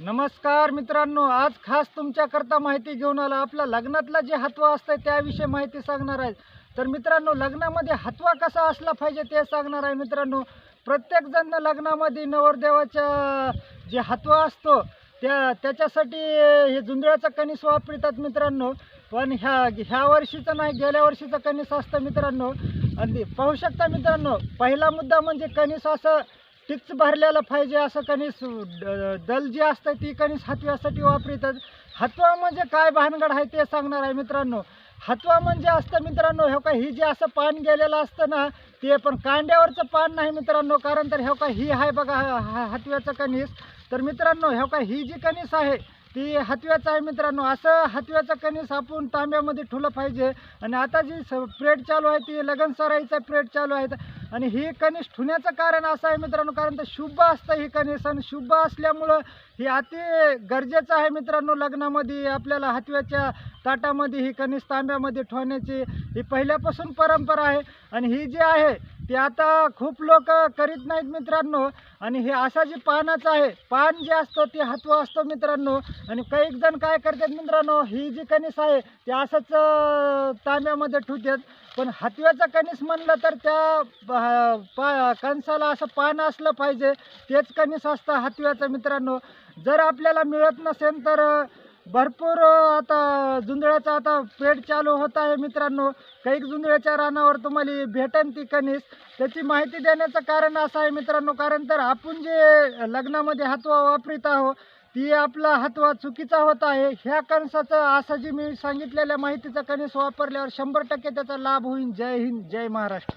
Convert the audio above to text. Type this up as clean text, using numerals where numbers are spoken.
नमस्कार मित्रांनो, आज खास तुमच्याकरता माहिती घेऊन आला. आपला लग्नातला जे हतवा असतं त्याविषयी माहिती सांगणार आहे. तर मित्रांनो, लग्नामध्ये हतवा कसा असला पाहिजे ते सांगणार आहे. मित्रांनो, प्रत्येक जण लग्नामध्ये नवरदेवाच्या जे हतवा असतो त्याच्यासाठी हे जुंधळ्याचा कणीस वापरतात मित्रांनो. पण ह्या वर्षीचं नाही, गेल्या वर्षीचं कणीस असतं मित्रांनो. आणि पाहू शकता मित्रांनो, पहिला मुद्दा म्हणजे कणीस असं टिच भरलेलं पाहिजे. असं कणीस दल जी असतं ती कणीस हतव्यासाठी वापरतात. हतवा म्हणजे काय भानगड आहे ते सांगणार आहे मित्रांनो. हतवा म्हणजे असतं मित्रांनो, हे का ही जे असं पान गेलेलं असतं ना, ते पण कांड्यावरचं पान नाही मित्रांनो. कारण तर हे का ही आहे बघा हतव्याचं कणीस. तर मित्रांनो, हे का ही जी कणीस आहे ती हतव्याचं आहे मित्रांनो. असं हतव्याचं कणीस आपण तांब्यामध्ये ठेवलं पाहिजे. आणि आता जी प्रेड चालू आहे ती लगन सराईचा प्रेड चालू आहे. आणि ही कणीस ठेवण्याचं कारण असं आहे मित्रांनो, कारण तर शुभ असतं ही कणीस. आणि शुभ असल्यामुळं ही अति गरजेचं आहे मित्रांनो. लग्नामध्ये आपल्याला हतव्याच्या ताटामध्ये ही कणीस तांब्यामध्ये ठेवण्याची ही पहिल्यापासून परंपरा आहे. आणि ही जी आहे ती आता खूप लोक करीत नाहीत मित्रांनो. आणि हे असा जी पानाचं आहे, पान जे असतं ते हतवा असतं मित्रांनो. आणि काही जण काय करतात मित्रांनो, ही जी कणीस आहे ते असंच तांब्यामध्ये ठेवतात. पण हतव्याचा कणीस म्हणलं तर त्या कणसाला असं पान असलं पाहिजे, तेच कणीस असतं हतव्याचं मित्रांनो. जर आपल्याला मिळत नसेल तर भरपूर आता जुंधळ्याचा आता पेड चालू होत आहे मित्रांनो. काही जुंधळ्याच्या रानावर तुम्हाला भेटेल ती कणीस. त्याची माहिती देण्याचं कारण असं आहे मित्रांनो, कारण तर आपण जे लग्नामध्ये हतवा वापरीत आहोत ती आपला हतवा चुकीचा होत आहे. ह्या कणसाचं असं जी मी सांगितलेल्या माहितीचा कणीस वापरल्यावर 100% त्याचा लाभ होईल. जय हिंद, जय महाराष्ट्र.